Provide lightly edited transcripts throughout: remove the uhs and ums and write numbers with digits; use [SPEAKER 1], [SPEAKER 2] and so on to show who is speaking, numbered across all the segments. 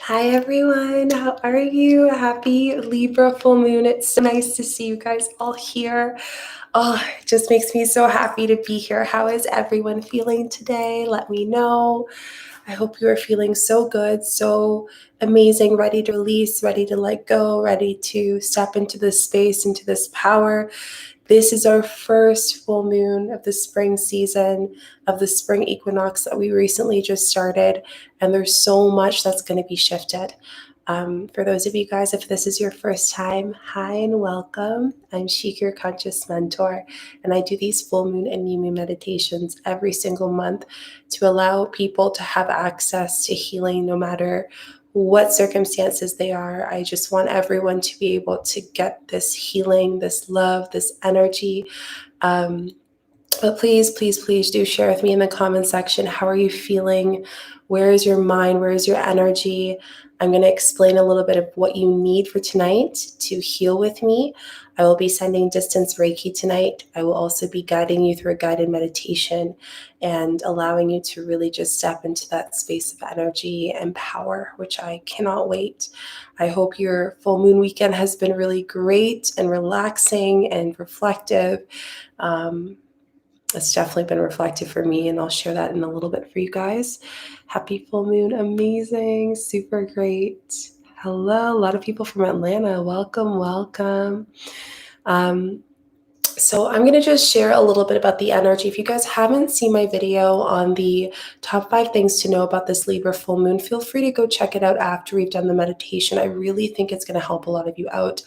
[SPEAKER 1] Hi everyone, how are you? Happy Libra full moon. It's so nice to see you guys all here. Oh, it just makes me so happy to be here. How is everyone feeling today? Let me know. I hope you are feeling so good, so amazing, ready to release, ready to let go, ready to step into this space, into this power. This is our first full moon of the spring season, of the spring equinox that we recently just started, and there's so much that's going to be shifted. For those of you guys, if this is your first time, hi and welcome. I'm Chica, your conscious mentor, and I do these full moon and new moon meditations every single month to allow people to have access to healing no matter what circumstances they are. I just want everyone to be able to get this healing, this love, this energy. But please, please, please do share with me in the comment section. How are you feeling? Where is your mind? Where is your energy? I'm going to explain a little bit of what you need for tonight to heal with me. I will be sending distance Reiki tonight. I will also be guiding you through a guided meditation and allowing you to really just step into that space of energy and power, which I cannot wait. I hope your full moon weekend has been really great and relaxing and reflective. It's definitely been reflective for me, and I'll share that in a little bit for you guys. Happy full moon. Amazing. Super great. Hello. A lot of people from Atlanta. Welcome, welcome. So I'm going to just share a little bit about the energy. If you guys haven't seen my video on the top 5 things to know about this Libra full moon, feel free to go check it out after we've done the meditation. I really think it's going to help a lot of you out.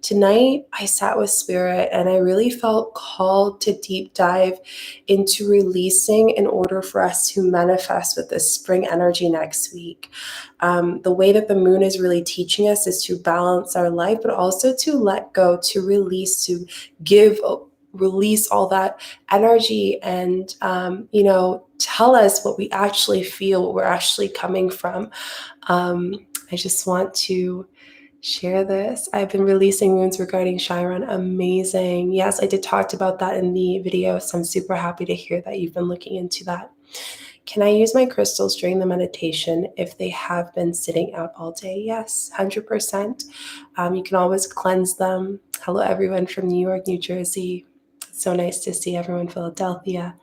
[SPEAKER 1] Tonight, I sat with Spirit and I really felt called to deep dive into releasing in order for us to manifest with this spring energy next week. The way that the moon is really teaching us is to balance our life, but also to let go, to release, to release all that energy and, tell us what we actually feel, what we're actually coming from. I just want to share this. I've been releasing moons regarding Chiron. Amazing. Yes, I did talk about that in the video, so I'm super happy to hear that you've been looking into that. Can I use my crystals during the meditation if they have been sitting out all day? Yes, 100%. You can always cleanse them. Hello, everyone from New York, New Jersey. It's so nice to see everyone, Philadelphia.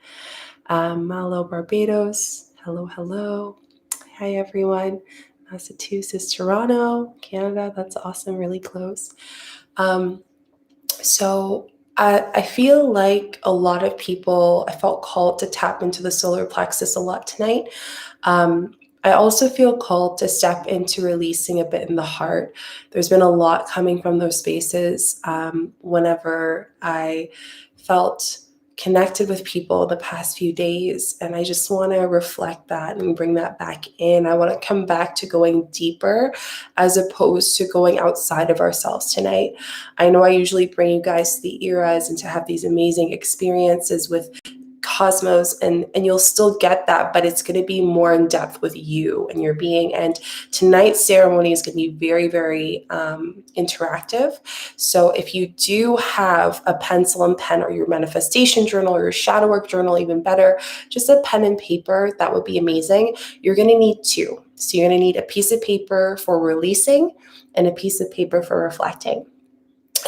[SPEAKER 1] Hello, Barbados. Hello, hello. Hi, everyone. Massachusetts, Toronto, Canada. That's awesome, really close. So I feel like a lot of people, I felt called to tap into the solar plexus a lot tonight. I also feel called to step into releasing a bit in the heart. There's been a lot coming from those spaces whenever I felt connected with people the past few days, and I just want to reflect that and bring that back in. I want to come back to going deeper as opposed to going outside of ourselves tonight. I know I usually bring you guys to the eras and to have these amazing experiences with cosmos, and you'll still get that, but it's going to be more in depth with you and your being. And tonight's ceremony is going to be very, very interactive. So if you do have a pencil and pen, or your manifestation journal, or your shadow work journal, even better, just a pen and paper, that would be amazing. You're going to need 2. So you're going to need a piece of paper for releasing and a piece of paper for reflecting.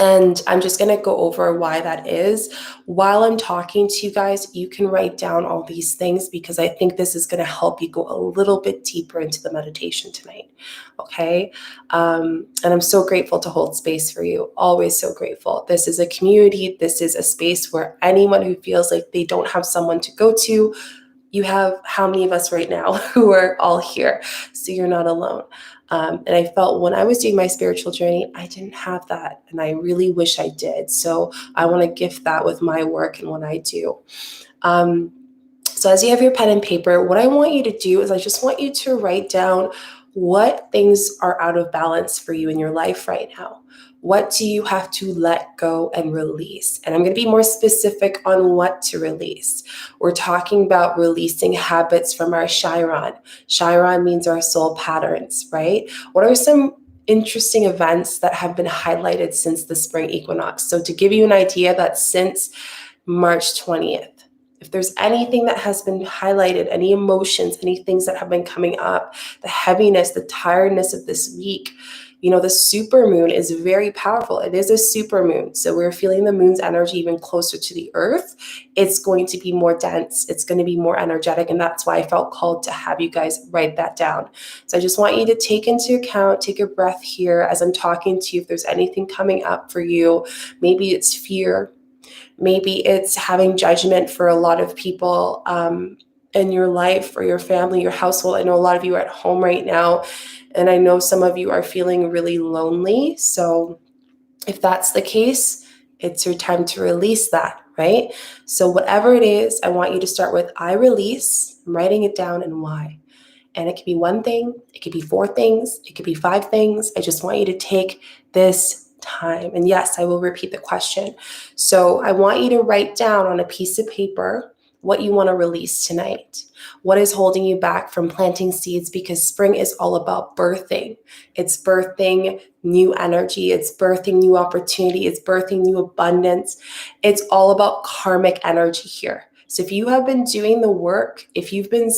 [SPEAKER 1] And I'm just going to go over why that is. While I'm talking to you guys, you can write down all these things, because I think this is going to help you go a little bit deeper into the meditation tonight. Okay. And I'm so grateful to hold space for you. Always so grateful. This is a community. This is a space where anyone who feels like they don't have someone to go to, you have how many of us right now who are all here? So you're not alone. And I felt when I was doing my spiritual journey, I didn't have that. And I really wish I did. So I want to gift that with my work and what I do. So as you have your pen and paper, what I want you to do is I just want you to write down what things are out of balance for you in your life right now. What do you have to let go and release? And I'm going to be more specific on what to release. We're talking about releasing habits from our Chiron. Chiron means our soul patterns, right? What are some interesting events that have been highlighted since the spring equinox? So to give you an idea, that since March 20th, If there's anything that has been highlighted, any emotions, any things that have been coming up, the heaviness, the tiredness of this week, the super moon is very powerful. It is a super moon. So we're feeling the moon's energy even closer to the earth. It's going to be more dense. It's going to be more energetic. And that's why I felt called to have you guys write that down. So I just want you to take into account, take a breath here as I'm talking to you. If there's anything coming up for you, maybe it's fear. Maybe it's having judgment for a lot of people in your life or your family, your household. I know a lot of you are at home right now, and I know some of you are feeling really lonely. So if that's the case, it's your time to release that, right? So whatever it is, I want you to start with I release. I'm writing it down and why. And it could be one thing, it could be 4 things, it could be 5 things. I just want you to take this time. And yes, I will repeat the question. So I want you to write down on a piece of paper what you want to release tonight. What is holding you back from planting seeds? Because spring is all about birthing. It's birthing new energy. It's birthing new opportunity. It's birthing new abundance. It's all about karmic energy here. So if you have been doing the work, if you've been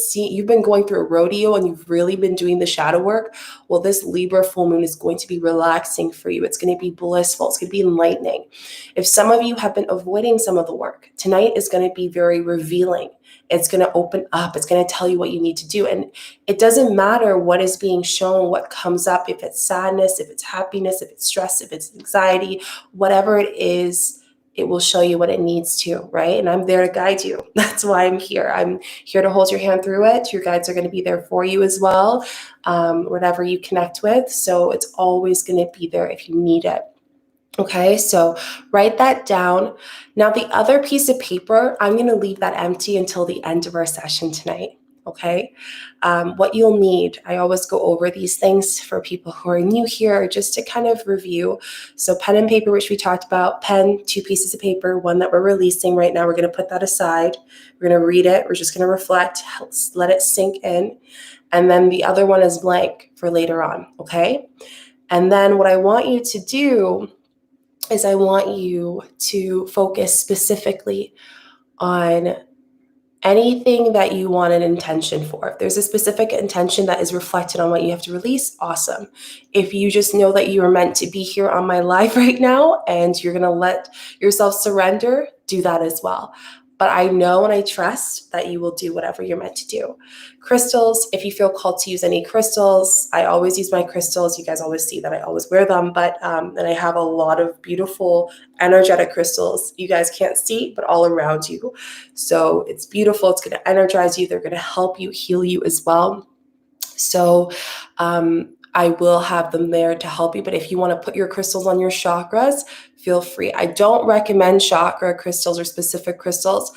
[SPEAKER 1] going through a rodeo and you've really been doing the shadow work, well, this Libra full moon is going to be relaxing for you. It's going to be blissful. It's going to be enlightening. If some of you have been avoiding some of the work, tonight is going to be very revealing. It's going to open up. It's going to tell you what you need to do. And it doesn't matter what is being shown, what comes up, if it's sadness, if it's happiness, if it's stress, if it's anxiety, whatever it is, it will show you what it needs to, right? And I'm there to guide you. That's why I'm here. I'm here to hold your hand through it. Your guides are going to be there for you as well, whatever you connect with. So it's always going to be there if you need it. Okay, so write that down. Now, the other piece of paper, I'm going to leave that empty until the end of our session tonight. Okay, what you'll need, I always go over these things for people who are new here just to kind of review. So pen and paper, which we talked about, pen, 2 pieces of paper, one that we're releasing right now. We're going to put that aside. We're going to read it. We're just going to reflect, let it sink in. And then the other one is blank for later on. Okay, and then what I want you to do is I want you to focus specifically on anything that you want an intention for. If there's a specific intention that is reflected on what you have to release, awesome. If you just know that you are meant to be here on my live right now and you're going to let yourself surrender, do that as well. But I know and I trust that you will do whatever you're meant to do. Crystals, if you feel called to use any crystals, I always use my crystals. You guys always see that I always wear them, but and I have a lot of beautiful energetic crystals you guys can't see, but all around you. So it's beautiful. It's going to energize you. They're going to help you, heal you as well. So I will have them there to help you. But if you want to put your crystals on your chakras, feel free. I don't recommend chakra crystals or specific crystals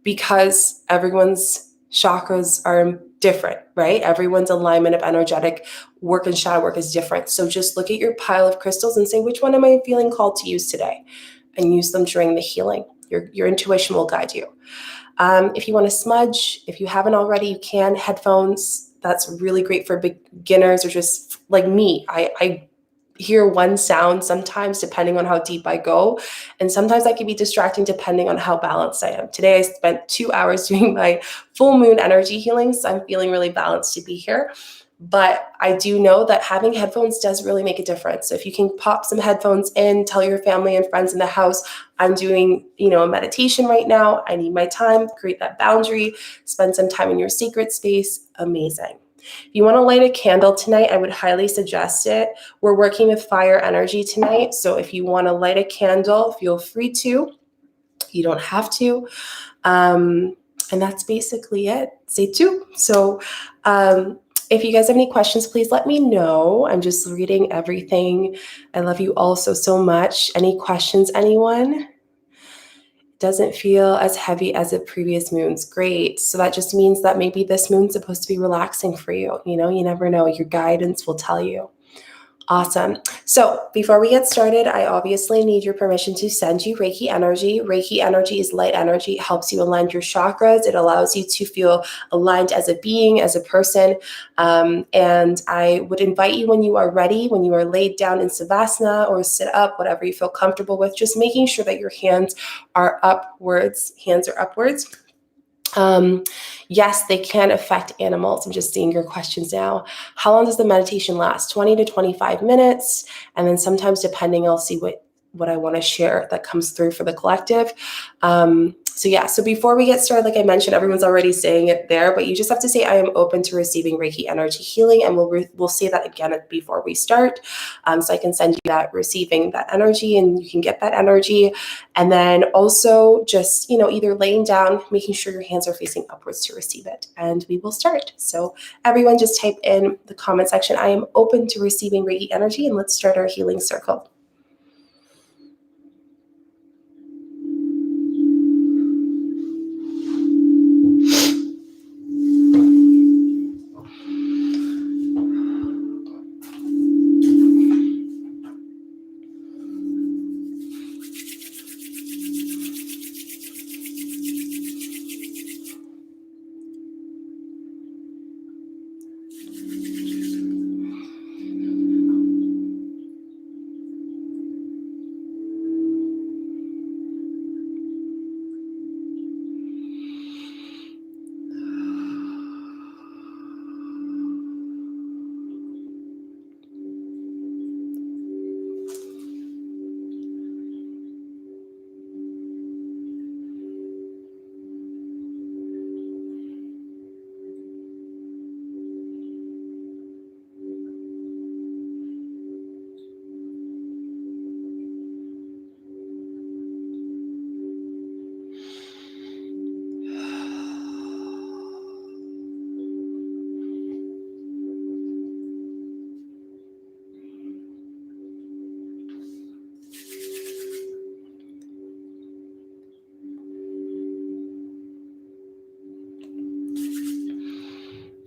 [SPEAKER 1] because everyone's chakras are different, right? Everyone's alignment of energetic work and shadow work is different. So just look at your pile of crystals and say, which one am I feeling called to use today? And use them during the healing. Your intuition will guide you. If you want to smudge, if you haven't already, you can. Headphones, that's really great for beginners or just like me. I hear one sound sometimes depending on how deep I go. And sometimes that can be distracting depending on how balanced I am. Today, I spent 2 hours doing my full moon energy healing, so I'm feeling really balanced to be here. But I do know that having headphones does really make a difference. So if you can pop some headphones in, tell your family and friends in the house, I'm doing, a meditation right now. I need my time, create that boundary, spend some time in your sacred space. Amazing. If you want to light a candle tonight, I would highly suggest it. We're working with fire energy tonight. So if you want to light a candle, feel free to. You don't have to. And that's basically it. Stay tuned. So, if you guys have any questions, please let me know. I'm just reading everything. I love you all so much. Any questions, anyone? Doesn't feel as heavy as the previous moons. Great. So that just means that maybe this moon's supposed to be relaxing for you. You never know. Your guidance will tell you. Awesome. So before we get started, I obviously need your permission to send you Reiki energy. Reiki energy is light energy. It helps you align your chakras. It allows you to feel aligned as a being, as a person. And I would invite you when you are ready, when you are laid down in Savasana or sit up, whatever you feel comfortable with, just making sure that your hands are upwards. Hands are upwards. Yes, they can affect animals. I'm just seeing your questions now. How long does the meditation last? 20 to 25 minutes. And then sometimes depending, I'll see what I want to share that comes through for the collective. So before we get started, like I mentioned, everyone's already saying it there, but you just have to say, I am open to receiving Reiki energy healing. And we'll say that again before we start. So I can send you that receiving that energy and you can get that energy. And then also just, either laying down, making sure your hands are facing upwards to receive it. And we will start. So everyone just type in the comment section, I am open to receiving Reiki energy, and let's start our healing circle.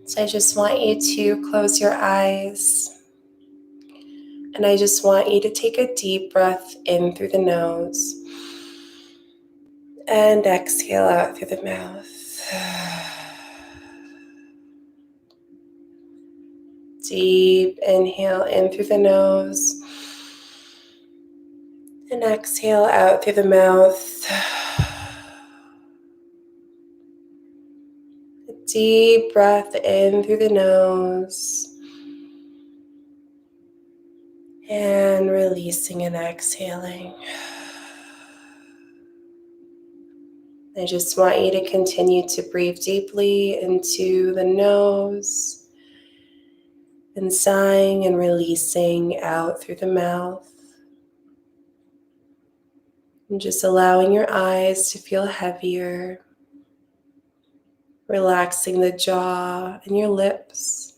[SPEAKER 1] So I just want you to close your eyes. And I just want you to take a deep breath in through the nose and exhale out through the mouth. Deep inhale in through the nose and exhale out through the mouth. A deep breath in through the nose and releasing and exhaling. I just want you to continue to breathe deeply into the nose and sighing and releasing out through the mouth. And just allowing your eyes to feel heavier, relaxing the jaw and your lips.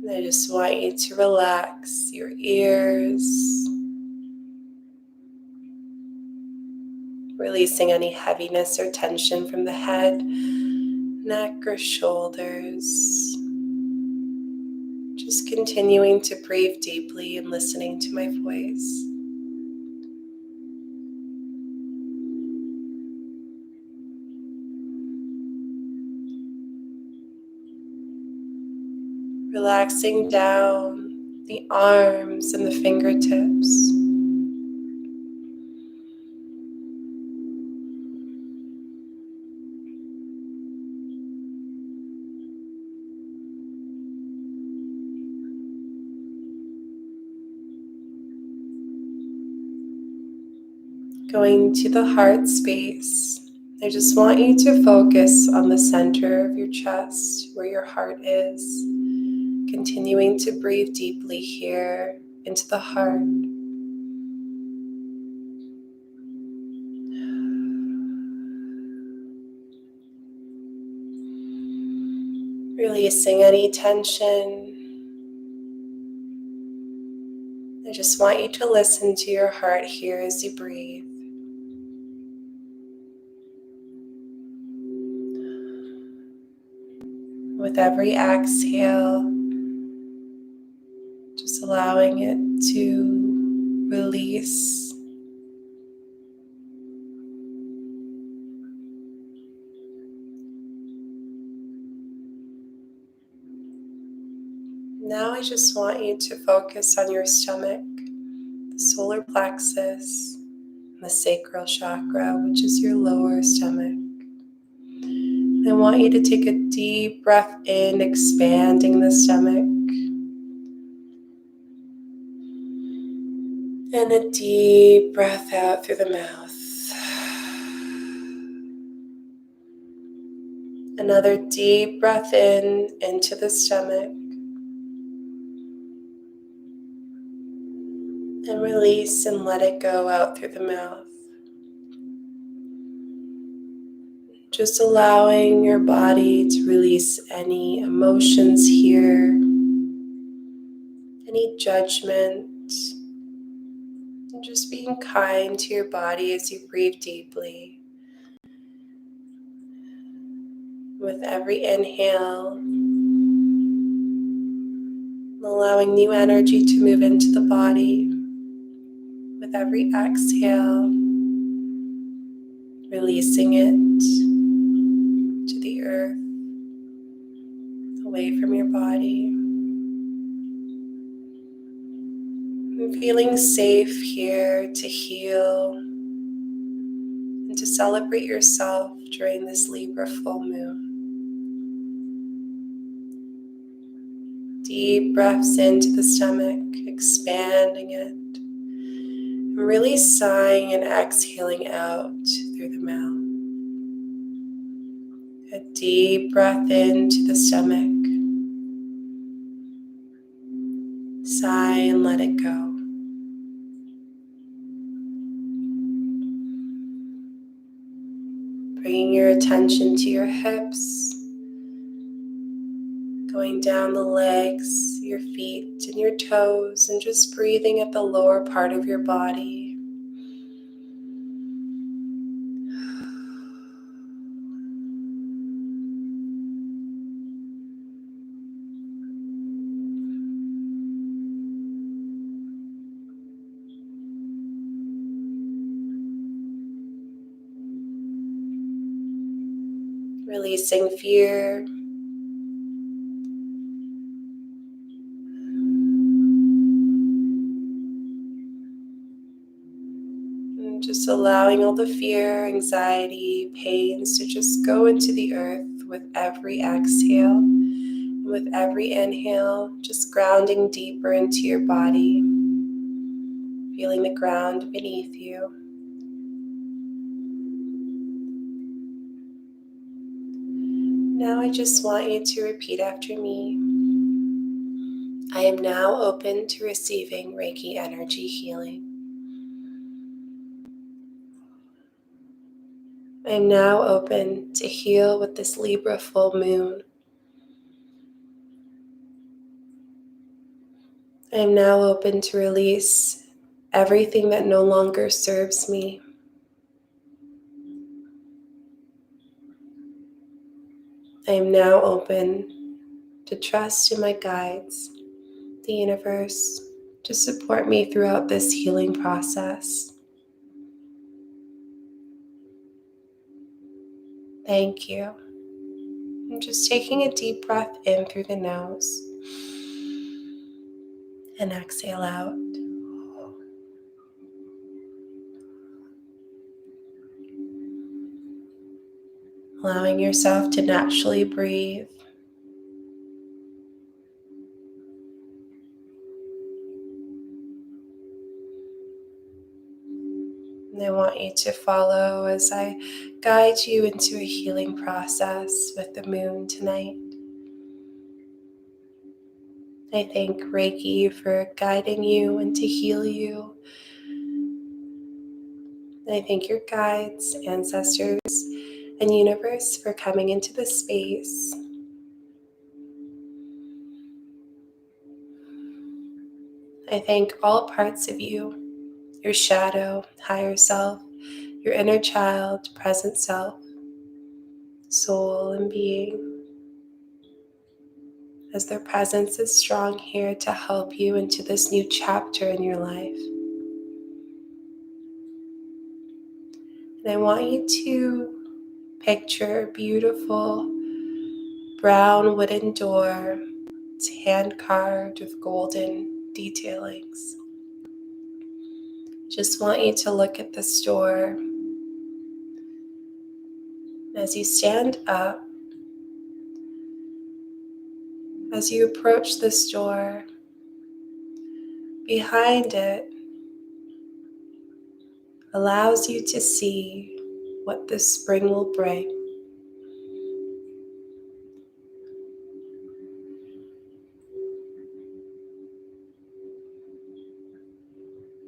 [SPEAKER 1] And I just want you to relax your ears, releasing any heaviness or tension from the head, neck, or shoulders. Just continuing to breathe deeply and listening to my voice. Relaxing down the arms and the fingertips. Going to the heart space. I just want you to focus on the center of your chest where your heart is. Continuing to breathe deeply here into the heart. Releasing any tension. I just want you to listen to your heart here as you breathe. With every exhale, just allowing it to release. I just want you to focus on your stomach, the solar plexus, and the sacral chakra, which is your lower stomach. I want you to take a deep breath in, expanding the stomach, and a deep breath out through the mouth. Another deep breath in into the stomach, and release and let it go out through the mouth. Just allowing your body to release any emotions here, any judgment, and just being kind to your body as you breathe deeply. With every inhale, allowing new energy to move into the body. With every exhale, releasing it to the earth, away from your body. And feeling safe here to heal and to celebrate yourself during this Libra full moon. Deep breaths into the stomach, expanding it, and really sighing and exhaling out through the mouth. A deep breath into the stomach, sigh and let it go. Bringing your attention to your hips, going down the legs, your feet and your toes, and just breathing at the lower part of your body. Releasing fear, and just allowing all the fear, anxiety, pains to just go into the earth with every exhale. And with every inhale, just grounding deeper into your body, feeling the ground beneath you. Now I just want you to repeat after me. I am now open to receiving Reiki energy healing. I am now open to heal with this Libra full moon. I am now open to release everything that no longer serves me. I am now open to trust in my guides, the universe, to support me throughout this healing process. Thank you. I'm just taking a deep breath in through the nose and exhale out. Allowing yourself to naturally breathe. And I want you to follow as I guide you into a healing process with the moon tonight. I thank Reiki for guiding you and to heal you. And I thank your guides, ancestors, and universe for coming into this space. I thank all parts of you, your shadow, higher self, your inner child, present self, soul, and being, as their presence is strong here to help you into this new chapter in your life. And I want you to picture a beautiful brown wooden door It's hand carved with golden detailings. Just want you to look at this door. As you stand up, as you approach this door, behind it allows you to see what this spring will bring.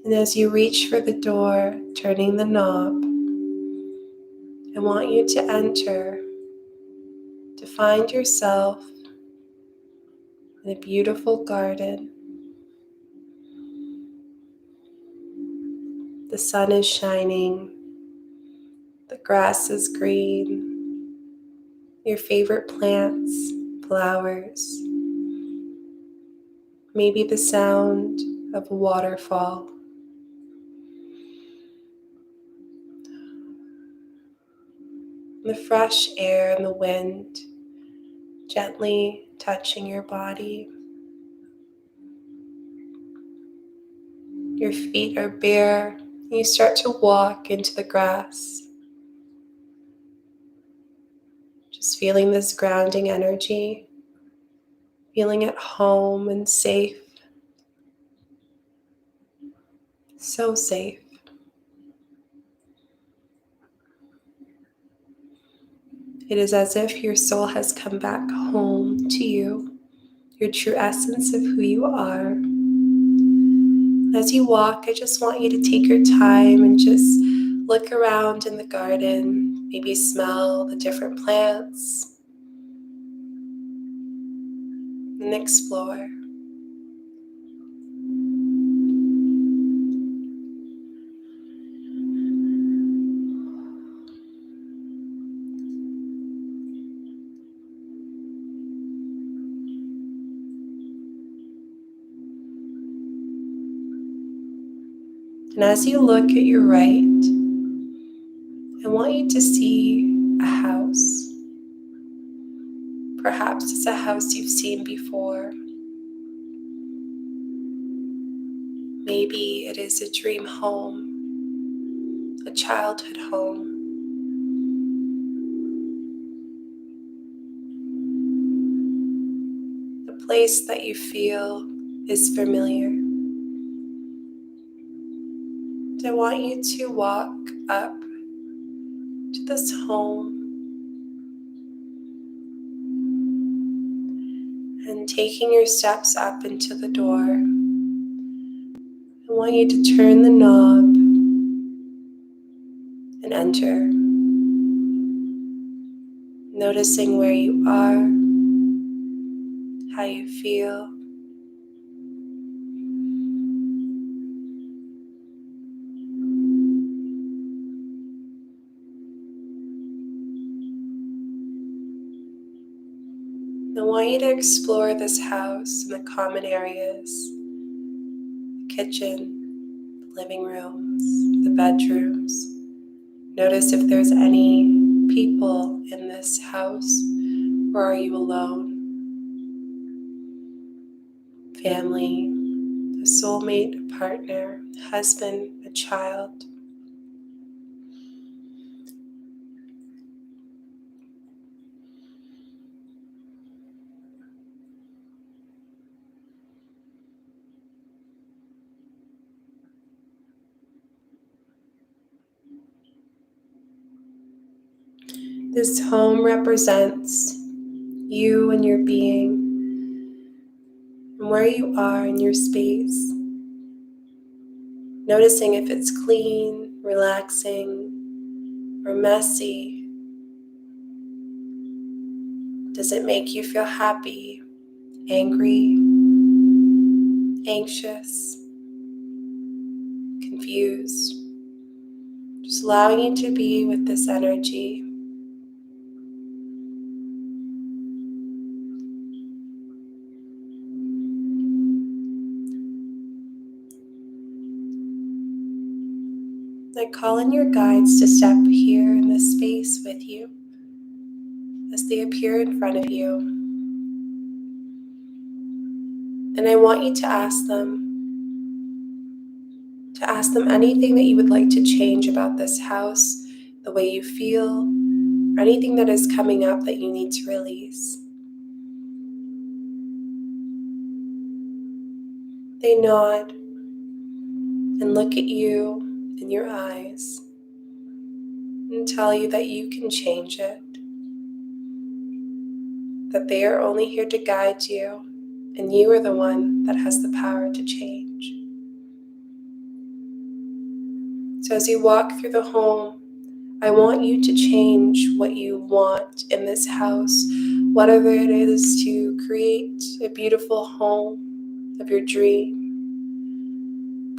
[SPEAKER 1] And as you reach for the door, turning the knob, I want you to enter, to find yourself in a beautiful garden. The sun is shining, the grass is green, your favorite plants, flowers, maybe the sound of a waterfall. The fresh air and the wind gently touching your body. Your feet are bare. You start to walk into the grass. Just feeling this grounding energy, feeling at home and safe. So safe. It is as if your soul has come back home to you, your true essence of who you are. As you walk, I just want you to take your time and just look around in the garden, maybe smell the different plants, and explore. And as you look at your right, I want you to see a house. Perhaps it's a house you've seen before. Maybe it is a dream home, a childhood home. A place that you feel is familiar. I want you to walk up to this home and taking your steps up into the door. I want you to turn the knob and enter, noticing where you are, how you feel. I want you to explore this house and the common areas, the kitchen, the living rooms, the bedrooms. Notice if there's any people in this house, or are you alone? Family, a soulmate, a partner, a husband, a child. This home represents you and your being, and where you are in your space. Noticing if it's clean, relaxing, or messy. Does it make you feel happy, angry, anxious, confused? Just allowing you to be with this energy. I call in your guides to step here in this space with you as they appear in front of you. And I want you to ask them anything that you would like to change about this house, the way you feel, or anything that is coming up that you need to release. They nod and look at you in your eyes and tell you that you can change it, that they are only here to guide you, and you are the one that has the power to change. So as you walk through the home, I want you to change what you want in this house, whatever it is to create a beautiful home of your dream,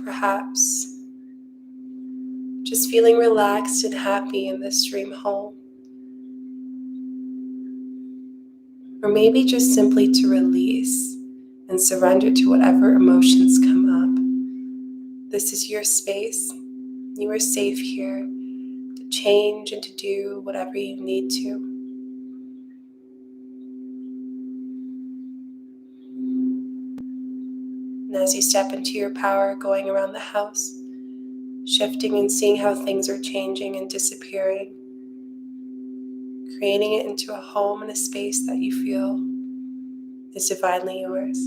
[SPEAKER 1] perhaps just feeling relaxed and happy in this dream home. Or maybe just simply to release and surrender to whatever emotions come up. This is your space. You are safe here to change and to do whatever you need to. And as you step into your power, going around the house, shifting and seeing how things are changing and disappearing, creating it into a home and a space that you feel is divinely yours.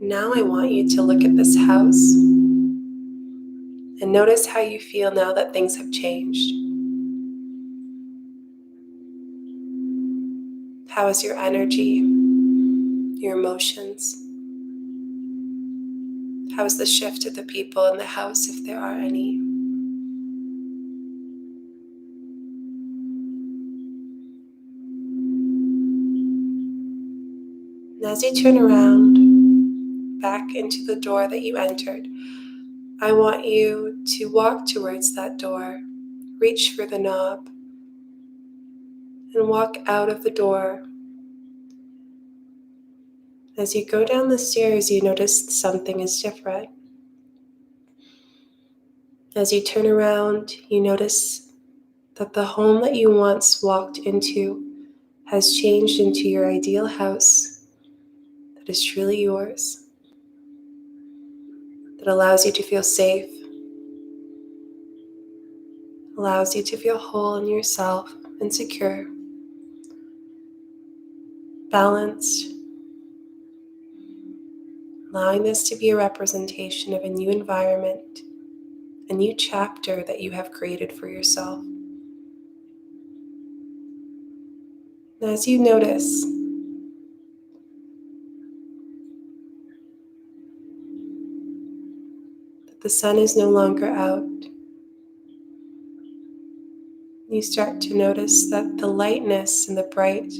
[SPEAKER 1] Now I want you to look at this house and notice how you feel now that things have changed. How is your energy, your emotions? How is the shift of the people in the house, if there are any? And as you turn around back into the door that you entered, I want you to walk towards that door, reach for the knob, and walk out of the door. As you go down the stairs, you notice something is different. As you turn around, you notice that the home that you once walked into has changed into your ideal house that is truly yours, that allows you to feel safe, allows you to feel whole in yourself and secure, balanced, allowing this to be a representation of a new environment, a new chapter that you have created for yourself. And as you notice that the sun is no longer out, you start to notice that the lightness and the brightness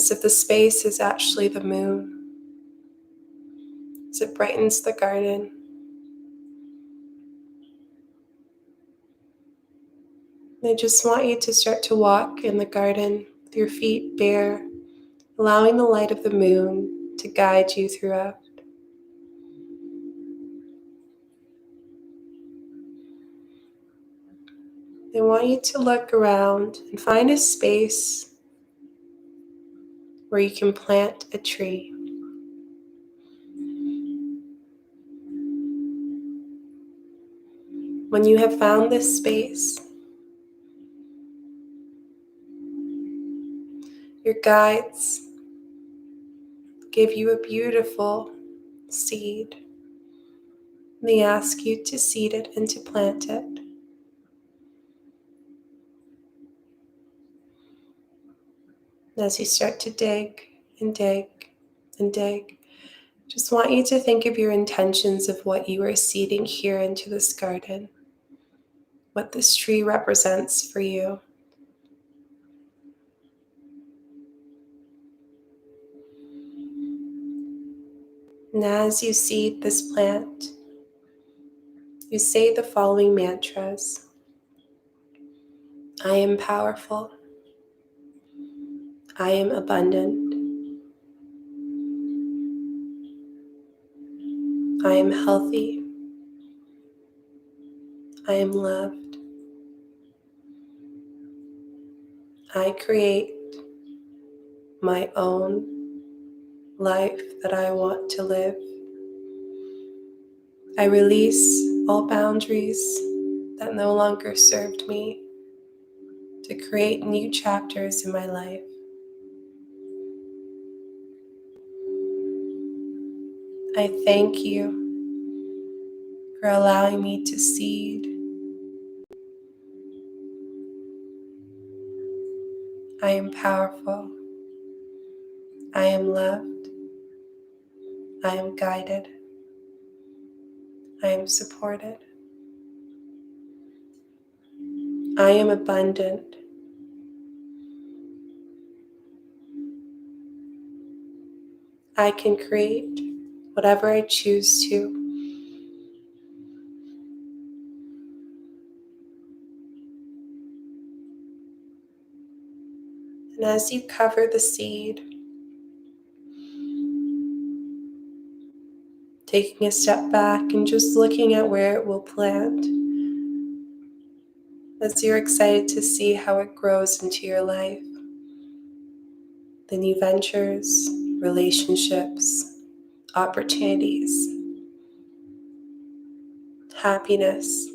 [SPEAKER 1] of the space is actually the moon, as it brightens the garden. And I just want you to start to walk in the garden with your feet bare, allowing the light of the moon to guide you throughout. I want you to look around and find a space where you can plant a tree. When you have found this space, your guides give you a beautiful seed. They ask you to seed it and to plant it. As you start to dig and dig and dig, just want you to think of your intentions of what you are seeding here into this garden, what this tree represents for you. And as you seed this plant, you say the following mantras. I am powerful. I am abundant. I am healthy. I am loved. I create my own life that I want to live. I release all boundaries that no longer served me to create new chapters in my life. I thank you for allowing me to seed. I am powerful. I am loved. I am guided. I am supported. I am abundant. I can create whatever I choose to. And as you cover the seed, taking a step back and just looking at where it will plant, as you're excited to see how it grows into your life, the new ventures, relationships, opportunities, happiness,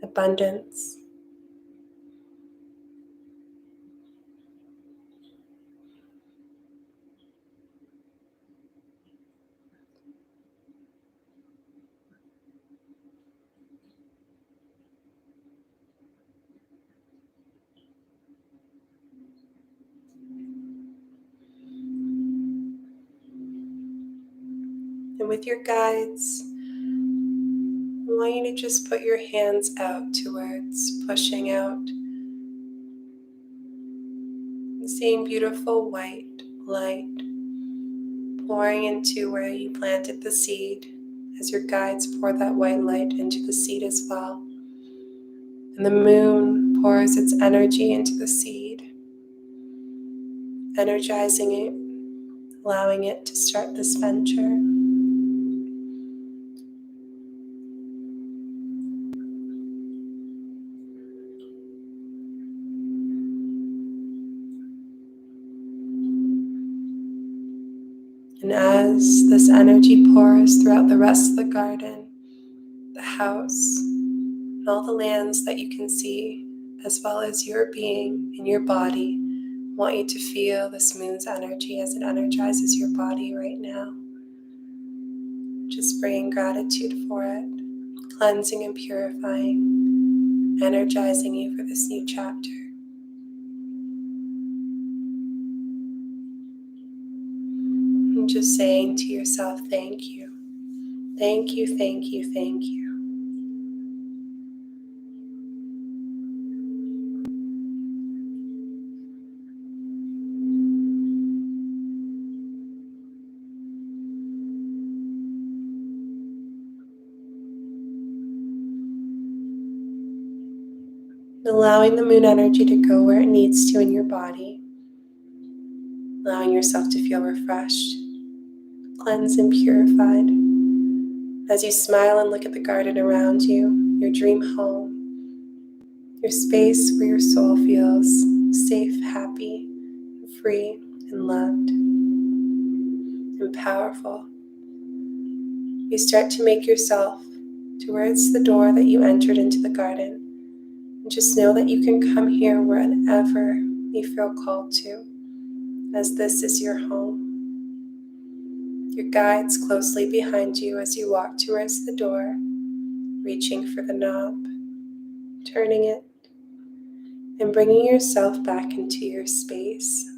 [SPEAKER 1] abundance. And with your guides, I want you to just put your hands out towards pushing out, and seeing beautiful white light pouring into where you planted the seed, as your guides pour that white light into the seed as well. And the moon pours its energy into the seed, energizing it, allowing it to start this venture. And as this energy pours throughout the rest of the garden, the house, and all the lands that you can see, as well as your being and your body, I want you to feel this moon's energy as it energizes your body right now. Just bringing gratitude for it, cleansing and purifying, energizing you for this new chapter. And just saying to yourself, thank you, thank you, thank you, thank you. Allowing the moon energy to go where it needs to in your body. Allowing yourself to feel refreshed, cleansed, and purified. As you smile and look at the garden around you, your dream home, your space where your soul feels safe, happy, free, and loved, and powerful. You start to make yourself towards the door that you entered into the garden. And just know that you can come here whenever you feel called to, as this is your home. Your guides closely behind you as you walk towards the door, reaching for the knob, turning it, and bringing yourself back into your space.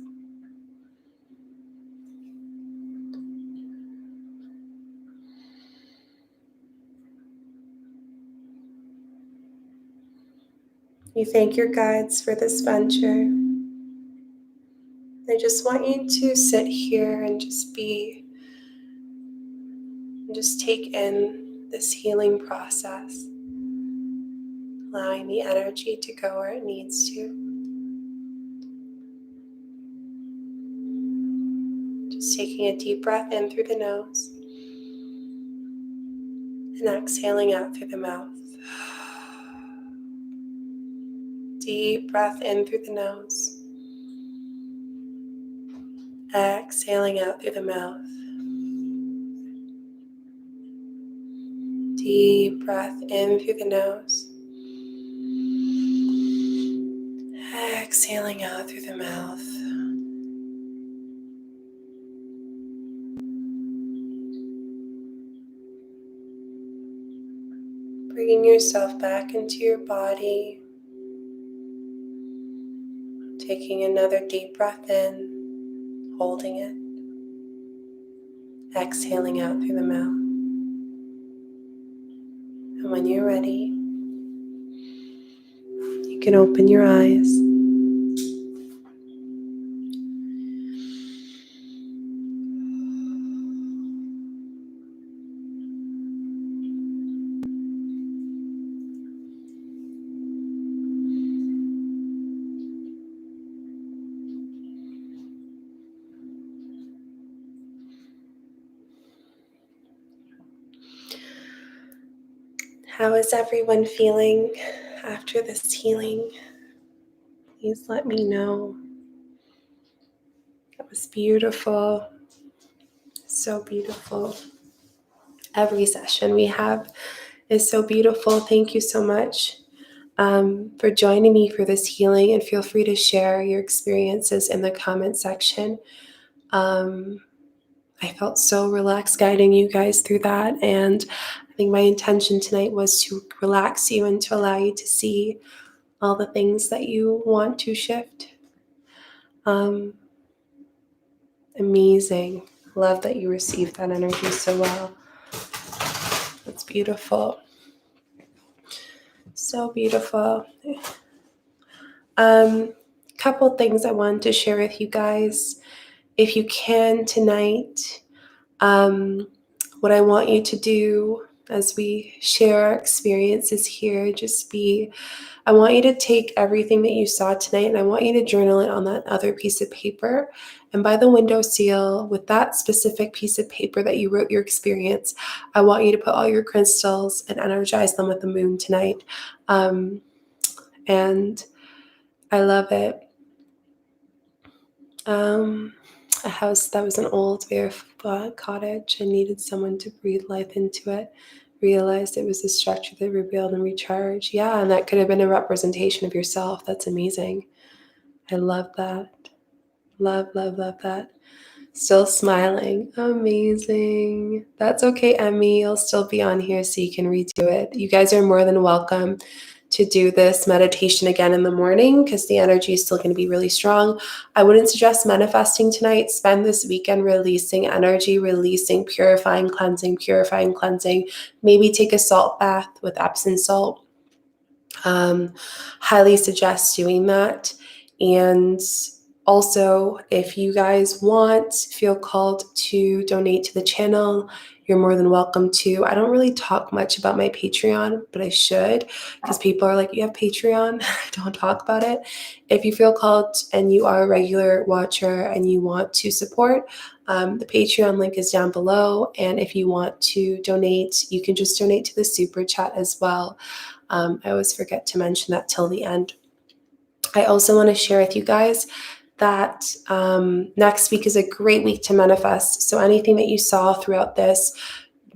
[SPEAKER 1] You thank your guides for this venture. I just want you to sit here and just be, and just take in this healing process, allowing the energy to go where it needs to. Just taking a deep breath in through the nose And exhaling out through the mouth. Deep breath in through the nose. Exhaling out through the mouth. Deep breath in through the nose. Exhaling out through the mouth. Bringing yourself back into your body. Taking another deep breath in, holding it. Exhaling out through the mouth. And when you're ready, you can open your eyes. How is everyone feeling after this healing? Please let me know. That was beautiful. So beautiful. Every session we have is so beautiful. Thank you so much for joining me for this healing, and feel free to share your experiences in the comment section. I felt so relaxed guiding you guys through that, and I think my intention tonight was to relax you and to allow you to see all the things that you want to shift. Amazing. Love that you received that energy so well. That's beautiful. So beautiful. Couple things I wanted to share with you guys. If you can tonight, what I want you to do as we share our experiences here, I want you to take everything that you saw tonight and I want you to journal it on that other piece of paper. And by the windowsill, with that specific piece of paper that you wrote your experience, I want you to put all your crystals and energize them with the moon tonight. And I love it. A house that was an old, barefoot cottage. I needed someone to breathe life into it. Realized it was a structure that rebuild and recharge. Yeah, and that could have been a representation of yourself. That's amazing. I love that. Love, love, love that. Still smiling. Amazing. That's okay, Emmy. You'll still be on here so you can redo it. You guys are more than welcome to do this meditation again in the morning because the energy is still going to be really strong. I wouldn't suggest manifesting tonight. Spend this weekend releasing energy, releasing, purifying, cleansing. Maybe take a salt bath with Epsom salt. Highly suggest doing that. And also, if you guys feel called to donate to the channel, you're more than welcome to. I don't really talk much about my Patreon, but I should, because people are like, you have Patreon? I don't talk about it. If you feel called and you are a regular watcher and you want to support, the Patreon link is down below. And if you want to donate, you can just donate to the super chat as well. I always forget to mention that till the end. I also want to share with you guys that next week is a great week to manifest. So anything that you saw throughout this,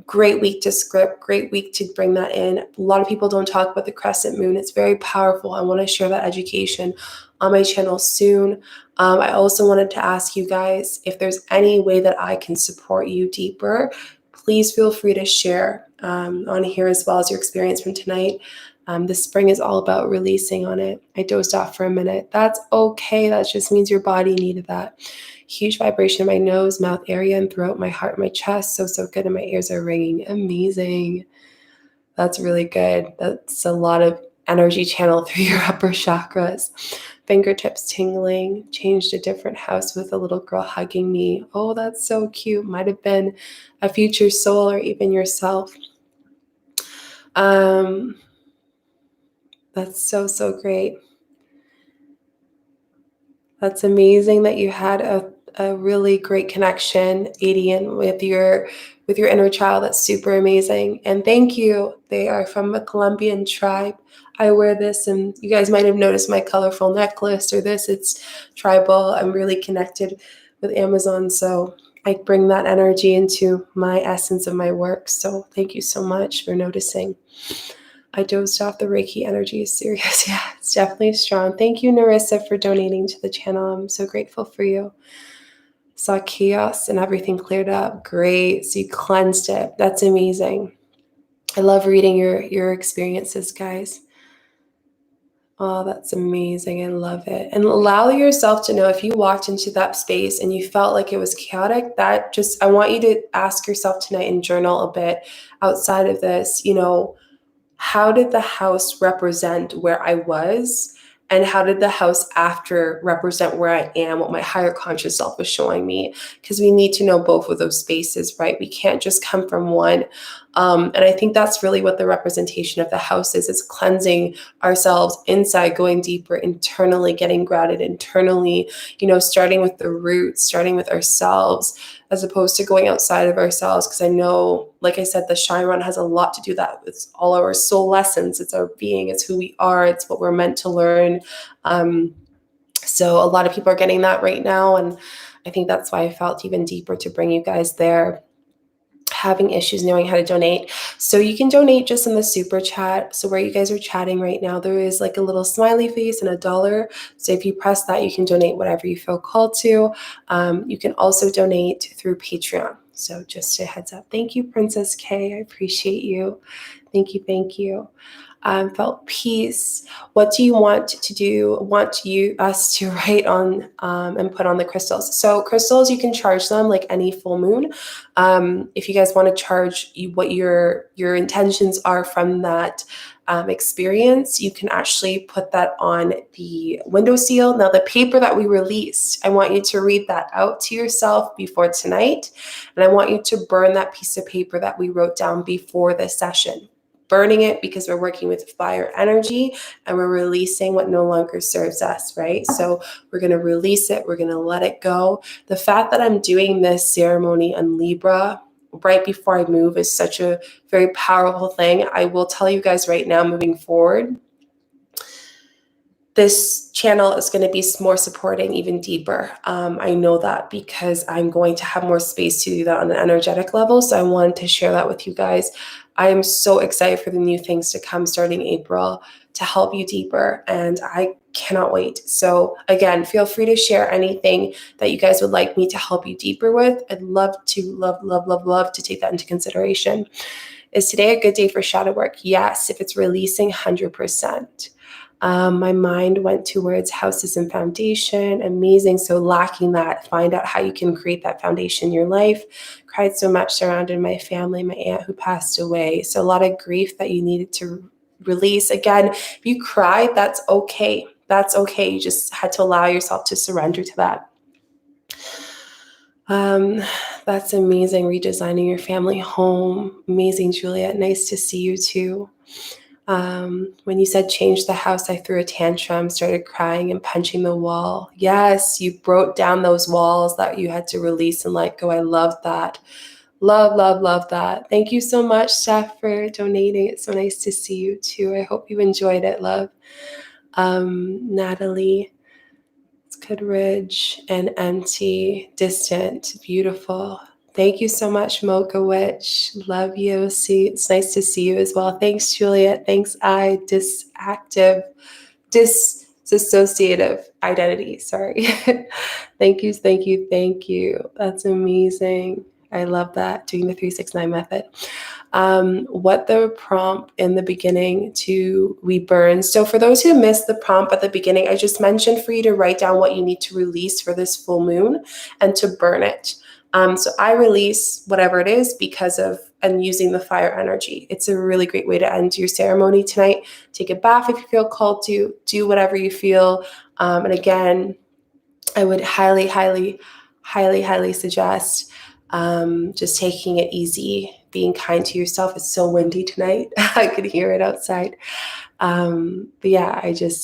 [SPEAKER 1] great week to script, great week to bring that in. A lot of people don't talk about the crescent moon. It's very powerful. I want to share that education on my channel soon. I also wanted to ask you guys if there's any way that I can support you deeper. Please feel free to share on here as well as your experience from tonight. The spring is all about releasing on it. I dozed off for a minute. That's okay. That just means your body needed that. Huge vibration in my nose, mouth area, and throat, my heart, my chest. So good. And my ears are ringing. Amazing. That's really good. That's a lot of energy channeled through your upper chakras. Fingertips tingling. Changed a different house with a little girl hugging me. Oh, that's so cute. Might have been a future soul or even yourself. That's so great. That's amazing that you had a really great connection, Adian, with your inner child. That's super amazing. And thank you. They are from a Colombian tribe. I wear this, and you guys might have noticed my colorful necklace or this. It's tribal. I'm really connected with Amazon, so I bring that energy into my essence of my work. So thank you so much for noticing. I dozed off. The Reiki energy is serious. Yeah, it's definitely strong. Thank you, Narissa, for donating to the channel. I'm so grateful for you. Saw chaos and everything cleared up. Great. So you cleansed it. That's amazing. I love reading your experiences, guys. Oh, that's amazing. I love it. And allow yourself to know if you walked into that space and you felt like it was chaotic, that just, I want you to ask yourself tonight and journal a bit outside of this, how did the house represent where I was? And how did the house after represent where I am, what my higher conscious self was showing me? Because we need to know both of those spaces, right? We can't just come from one. And I think that's really what the representation of the house is. It's cleansing ourselves inside, going deeper internally, getting grounded internally, starting with the roots, starting with ourselves, as opposed to going outside of ourselves. Because I know, like I said, the Chiron has a lot to do that. It's all our soul lessons. It's our being. It's who we are. It's what we're meant to learn. So a lot of people are getting that right now. And I think that's why I felt even deeper to bring you guys there. Having issues knowing how to donate. So you can donate just in the super chat. So where you guys are chatting right now, there is like a little smiley face and $1. So if you press that, you can donate whatever you feel called to. You can also donate through Patreon. So just a heads up. Thank you, Princess K. I appreciate you. Thank you. Thank you. Felt peace. What do you want to do? Us to write on and put on the crystals? So crystals, you can charge them like any full moon. If you guys want to charge what your intentions are from that experience, you can actually put that on the windowsill. Now, the paper that we released, I want you to read that out to yourself before tonight, and I want you to burn that piece of paper that we wrote down before this session. Burning it because we're working with fire energy and we're releasing what no longer serves us, right? So we're going to release it. We're going to let it go. The fact that I'm doing this ceremony on Libra right before I move is such a very powerful thing. I will tell you guys right now, moving forward, this channel is going to be more supporting, even deeper. I know that because I'm going to have more space to do that on an energetic level. So I wanted to share that with you guys. I am so excited for the new things to come starting April to help you deeper. And I cannot wait. So again, feel free to share anything that you guys would like me to help you deeper with. I'd love to take that into consideration. Is today a good day for shadow work? Yes, if it's releasing 100%. My mind went towards houses and foundation. Amazing. So lacking that, find out how you can create that foundation in your life. Cried so much, surrounded my family, my aunt who passed away. So a lot of grief that you needed to release. Again, if you cried, that's okay. That's okay. You just had to allow yourself to surrender to that. That's amazing. Redesigning your family home. Amazing, Juliet. Nice to see you too. When you said change the house, I threw a tantrum, started crying and punching the wall. Yes, you broke down those walls that you had to release and let go. I love that. Love that. Thank you so much, Steph, for donating. It's so nice to see you too. I hope you enjoyed it, love. Natalie, it's Goodridge and empty, distant, beautiful. Thank you so much, Mocha Witch. Love you. It's nice to see you as well. Thanks, Juliet. Thanks, dissociative identity. Sorry. Thank you. That's amazing. I love that, doing the 369 method. What the prompt in the beginning to we burn. So for those who missed the prompt at the beginning, I just mentioned for you to write down what you need to release for this full moon and to burn it. So I release whatever it is because of and using the fire energy. It's a really great way to end your ceremony tonight. Take a bath if you feel called to. Do whatever you feel. And again, I would highly suggest just taking it easy. being kind to yourself. It's so windy tonight. I could hear it outside. But yeah,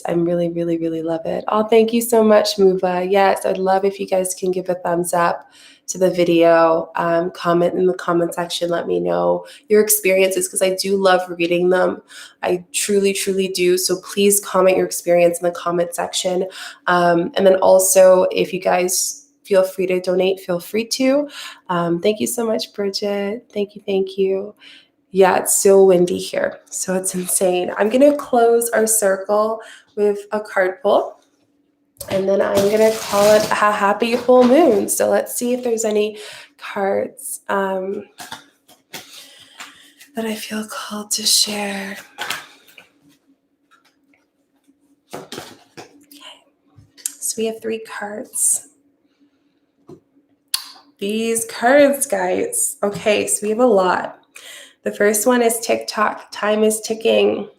[SPEAKER 1] I'm really, really, really love it. Oh, thank you so much, Muva. Yes, I'd love if you guys can give a thumbs up to the video, comment in the comment section, let me know your experiences, because I do love reading them. I truly, truly do. So please comment your experience in the comment section. And then also, if you guys feel free to donate, feel free to. Thank you so much, Bridget. Thank you, thank you. Yeah, it's so windy here, so it's insane. I'm going to close our circle with a card pull, and then I'm going to call it a happy full moon. So let's see if there's any cards that I feel called to share. Okay. So we have 3 cards. These cards, guys. Okay, so we have a lot. The first one is tick-tock. Time is ticking.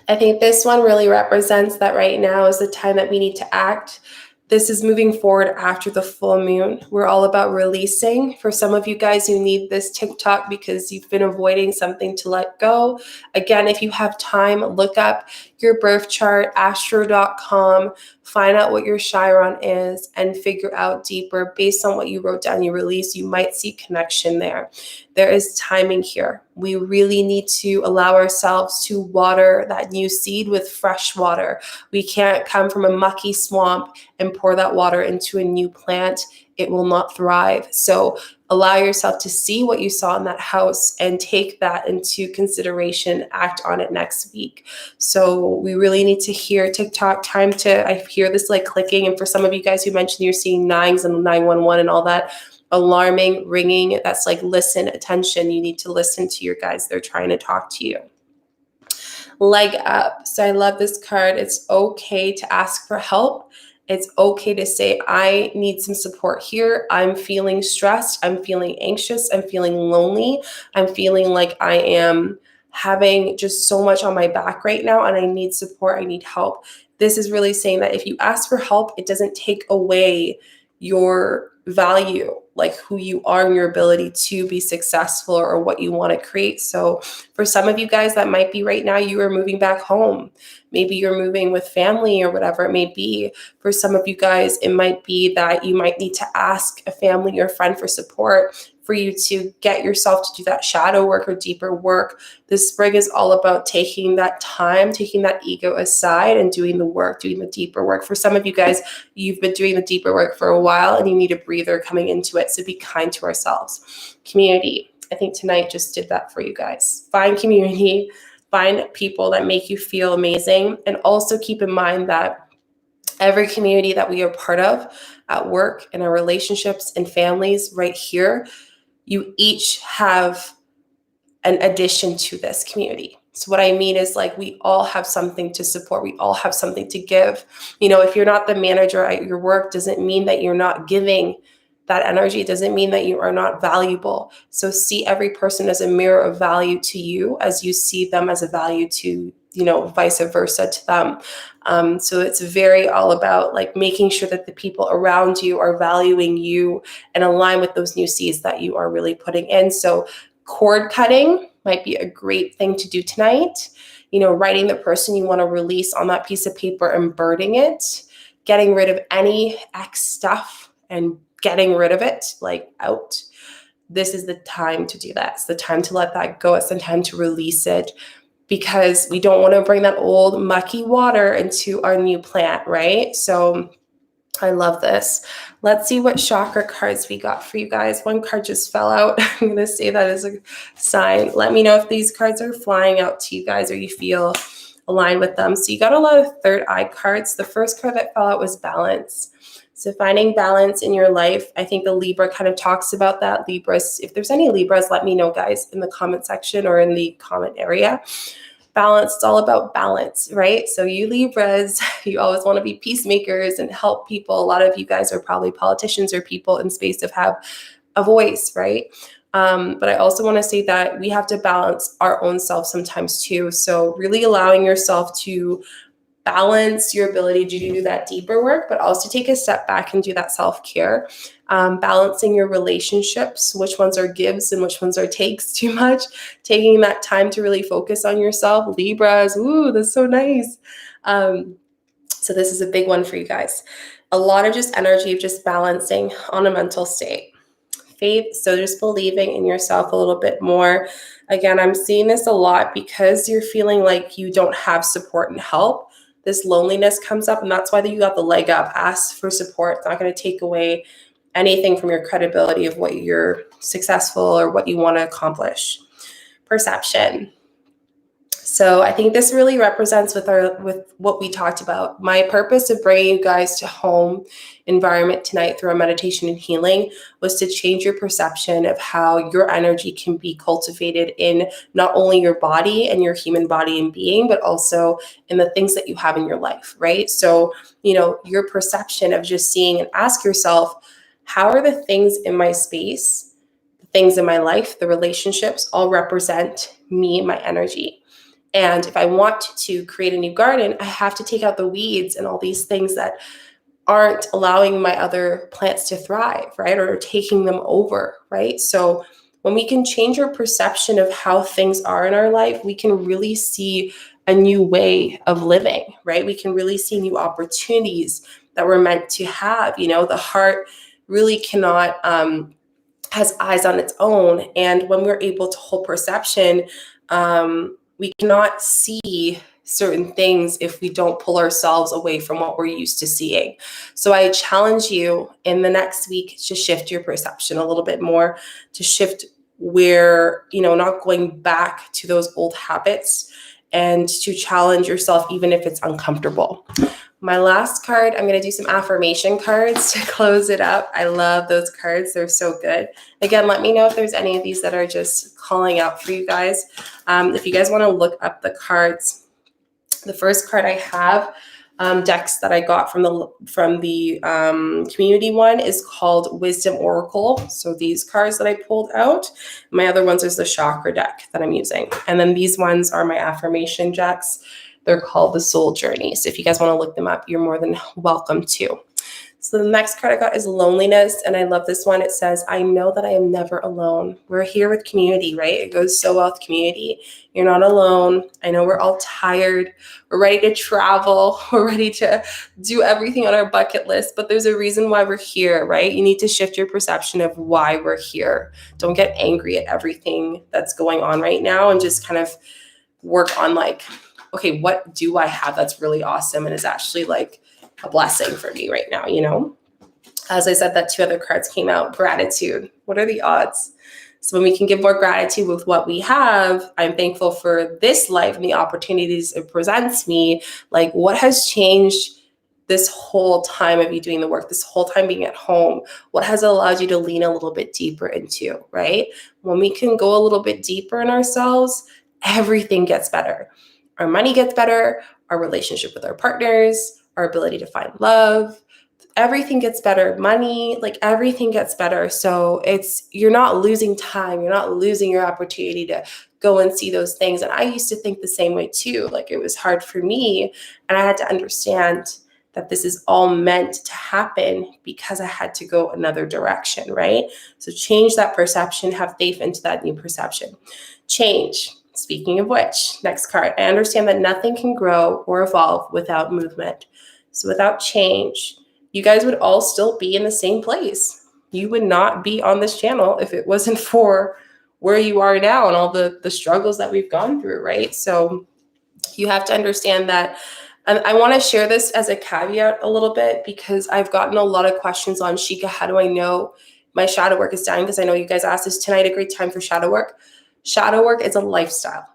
[SPEAKER 1] I think this one really represents that right now is the time that we need to act. This is moving forward after the full moon. We're all about releasing. For some of you guys, you need this TikTok because you've been avoiding something to let go. Again, if you have time, look up your birth chart, astro.com, find out what your Chiron is, and figure out deeper based on what you wrote down, you release. You might see connection there. There is timing here. We really need to allow ourselves to water that new seed with fresh water. We can't come from a mucky swamp and pour that water into a new plant. It will not thrive. So allow yourself to see what you saw in that house and take that into consideration, act on it next week. So we really need to hear TikTok time to, I hear this like clicking. And for some of you guys who mentioned you're seeing 9s and 911 and all that, alarming, ringing, that's like listen, attention. You need to listen to your guides. They're trying to talk to you. Leg up. So I love this card. It's okay to ask for help. It's okay to say, I need some support here. I'm feeling stressed. I'm feeling anxious. I'm feeling lonely. I'm feeling like I am having just so much on my back right now and I need support. I need help. This is really saying that if you ask for help, it doesn't take away your value, like who you are and your ability to be successful or what you want to create. So for some of you guys, that might be right now you are moving back home. Maybe you're moving with family or whatever it may be. For some of you guys, it might be that you might need to ask a family or friend for support for you to get yourself to do that shadow work or deeper work. This spring is all about taking that time, taking that ego aside and doing the work, doing the deeper work. For some of you guys, you've been doing the deeper work for a while and you need a breather coming into it. So be kind to ourselves. Community. I think tonight just did that for you guys. Find community, find people that make you feel amazing. And also keep in mind that every community that we are part of at work, in our relationships and families right here, you each have an addition to this community. So what I mean is like we all have something to support. We all have something to give. You know, if you're not the manager at your work, doesn't mean that you're not giving that energy. It doesn't mean that you are not valuable. So see every person as a mirror of value to you as you see them as a value to, you know, vice versa to them. So it's very all about like making sure that the people around you are valuing you and align with those new seeds that you are really putting in. So cord cutting might be a great thing to do tonight. You know, writing the person you want to release on that piece of paper and burning it, getting rid of any X stuff and getting rid of it, like out. This is the time to do that. It's the time to let that go. It's the time to release it because we don't want to bring that old mucky water into our new plant, right? So I love this. Let's see what chakra cards we got for you guys. One card just fell out. I'm going to say that as a sign. Let me know if these cards are flying out to you guys or you feel aligned with them. So you got a lot of third eye cards. The first card that fell out was balance. So finding balance in your life. I think the Libra kind of talks about that. Libras, if there's any Libras, let me know, guys, in the comment section or in the comment area. Balance, it's all about balance, right? So you Libras, you always want to be peacemakers and help people. A lot of you guys are probably politicians or people in space that have a voice, right? But I also want to say that we have to balance our own self sometimes too. So really allowing yourself to balance your ability to do that deeper work, but also take a step back and do that self-care. Balancing your relationships, which ones are gives and which ones are takes too much, taking that time to really focus on yourself. Libras, ooh, that's so nice. So this is a big one for you guys. A lot of just energy of just balancing on a mental state. Faith, so just believing in yourself a little bit more. Again, I'm seeing this a lot because you're feeling like you don't have support and help. This loneliness comes up, and that's why you got the leg up. Ask for support. It's not going to take away anything from your credibility of what you're successful or what you want to accomplish. Perception. So I think this really represents with what we talked about. My purpose of bringing you guys to home environment tonight through our meditation and healing was to change your perception of how your energy can be cultivated in not only your body and your human body and being, but also in the things that you have in your life, right? So, your perception of just seeing, and ask yourself, how are the things in my space, the things in my life, the relationships all represent me and my energy? And if I want to create a new garden, I have to take out the weeds and all these things that aren't allowing my other plants to thrive, right? Or taking them over, right? So when we can change our perception of how things are in our life, we can really see a new way of living, right? We can really see new opportunities that we're meant to have. The heart really cannot, has eyes on its own. And when we're able to hold perception, we cannot see certain things if we don't pull ourselves away from what we're used to seeing. So I challenge you in the next week to shift your perception a little bit more, to shift where, not going back to those old habits, and to challenge yourself even if it's uncomfortable. My last card, I'm going to do some affirmation cards to close it up. I love those cards. They're so good. Again, let me know if there's any of these that are just calling out for you guys. If you guys want to look up the cards, the first card I have, decks that I got from the community one, is called Wisdom Oracle. So these cards that I pulled out. My other ones is the chakra deck that I'm using. And then these ones are my affirmation decks. They're called the Soul Journey. So if you guys want to look them up, you're more than welcome to. So the next card I got is Loneliness, and I love this one. It says, I know that I am never alone. We're here with community, right? It goes so well with community. You're not alone. I know we're all tired. We're ready to travel. We're ready to do everything on our bucket list, but there's a reason why we're here, right? You need to shift your perception of why we're here. Don't get angry at everything that's going on right now, and just kind of work on okay, what do I have that's really awesome and is actually a blessing for me right now, As I said, that two other cards came out. Gratitude. What are the odds? So when we can give more gratitude with what we have, I'm thankful for this life and the opportunities it presents me. What has changed this whole time of you doing the work, this whole time being at home? What has allowed you to lean a little bit deeper into, right? When we can go a little bit deeper in ourselves, everything gets better. Our money gets better, our relationship with our partners, our ability to find love, everything gets better. Money, everything gets better. So you're not losing time. You're not losing your opportunity to go and see those things. And I used to think the same way too. It was hard for me. And I had to understand that this is all meant to happen because I had to go another direction, right? So change that perception, have faith into that new perception. Change. Speaking of which, next card, I understand that nothing can grow or evolve without movement. So without change, you guys would all still be in the same place. You would not be on this channel if it wasn't for where you are now and all the struggles that we've gone through, right? So you have to understand that. And I want to share this as a caveat a little bit because I've gotten a lot of questions on Shika. How do I know my shadow work is dying? Because I know you guys asked this tonight, a great time for shadow work. Shadow work is a lifestyle.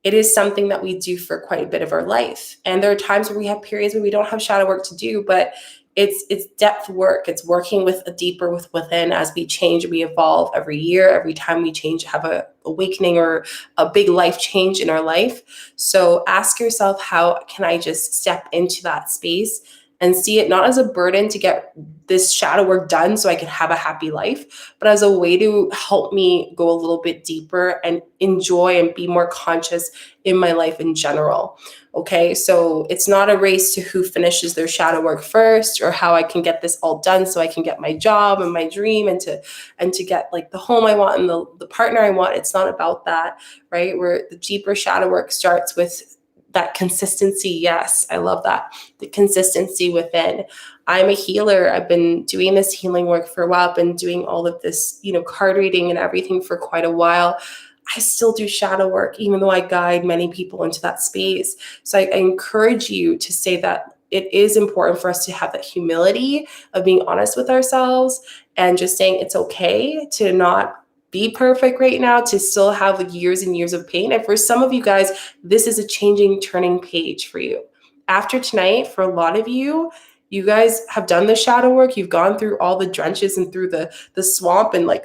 [SPEAKER 1] It is something that we do for quite a bit of our life. And there are times where we have periods where we don't have shadow work to do, but it's depth work. It's working with a deeper within as we change, we evolve every year. Every time we change, have a awakening or a big life change in our life. So ask yourself, how can I just step into that space and see it not as a burden to get this shadow work done so I can have a happy life, but as a way to help me go a little bit deeper and enjoy and be more conscious in my life in general. Okay, so it's not a race to who finishes their shadow work first or how I can get this all done so I can get my job and my dream and to get like the home I want and the partner I want. It's not about that, right? Where the deeper shadow work starts with that consistency. Yes, I love that. The consistency within. I'm a healer. I've been doing this healing work for a while. I've been doing all of this, card reading and everything for quite a while. I still do shadow work, even though I guide many people into that space. So I encourage you to say that it is important for us to have that humility of being honest with ourselves and just saying it's okay to not be perfect right now, to still have years and years of pain. And for some of you guys, this is a changing, turning page for you. After tonight, for a lot of you, you guys have done the shadow work. You've gone through all the drenches and through the swamp and like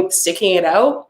[SPEAKER 1] sticking it out.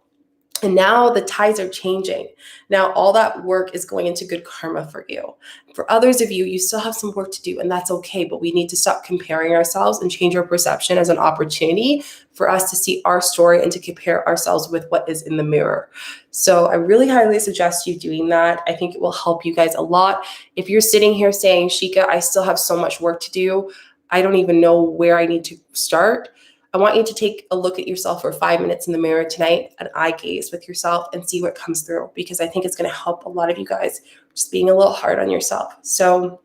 [SPEAKER 1] And now the tides are changing. Now all that work is going into good karma for you. For others of you, you still have some work to do, and that's okay, but we need to stop comparing ourselves and change our perception as an opportunity for us to see our story and to compare ourselves with what is in the mirror. So I really highly suggest you doing that. I think it will help you guys a lot. If you're sitting here saying, Shika, I still have so much work to do, I don't even know where I need to start, I want you to take a look at yourself for 5 minutes in the mirror tonight, an eye gaze with yourself, and see what comes through, because I think it's going to help a lot of you guys just being a little hard on yourself. So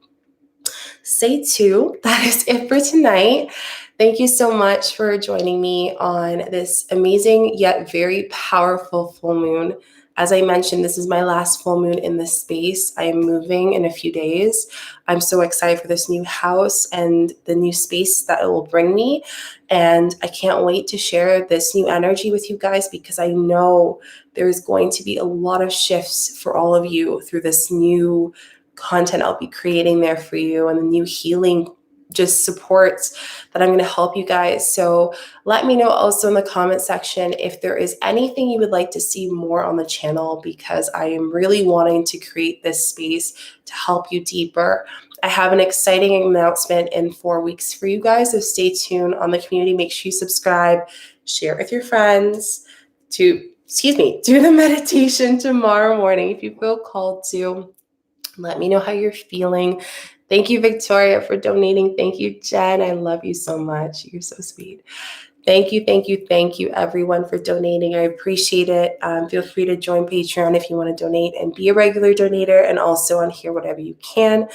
[SPEAKER 1] stay tuned. That is it for tonight. Thank you so much for joining me on this amazing yet very powerful full moon. As I mentioned, this is my last full moon in this space. I am moving in a few days. I'm so excited for this new house and the new space that it will bring me. And I can't wait to share this new energy with you guys, because I know there's going to be a lot of shifts for all of you through this new content I'll be creating there for you, and the new healing just supports that I'm going to help you guys. So let me know also in the comment section if there is anything you would like to see more on the channel, because I am really wanting to create this space to help you deeper. I have an exciting announcement in 4 weeks for you guys, so stay tuned on the community. Make sure you subscribe, share it with your friends. Do the meditation tomorrow morning if you feel called to. Let me know how you're feeling. Thank you, Victoria, for donating. Thank you, Jen. I love you so much. You're so sweet. Thank you, everyone, for donating. I appreciate it. Feel free to join Patreon if you want to donate and be a regular donator, and also on here whatever you can.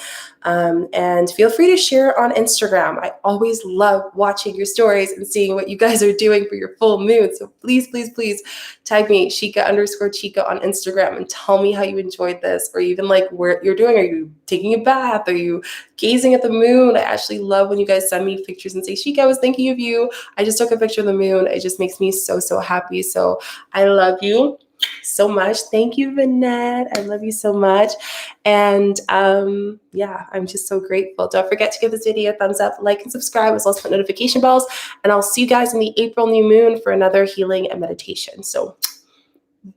[SPEAKER 1] And feel free to share on Instagram. I always love watching your stories and seeing what you guys are doing for your full moon. So please, please, please tag me, Shika_Chica on Instagram, and tell me how you enjoyed this, or even like where you're doing. Are you taking a bath? Are you gazing at the moon? I actually love when you guys send me pictures and say, Shika, I was thinking of you. I just took a picture of the moon. It just makes me so, so happy. So I love you so much. Thank you, Vinette. I love you so much. And yeah, I'm just so grateful. Don't forget to give this video a thumbs up, like, and subscribe, as well as put notification bells. And I'll see you guys in the April new moon for another healing and meditation. So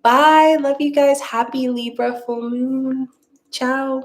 [SPEAKER 1] bye. Love you guys. Happy Libra full moon. Ciao.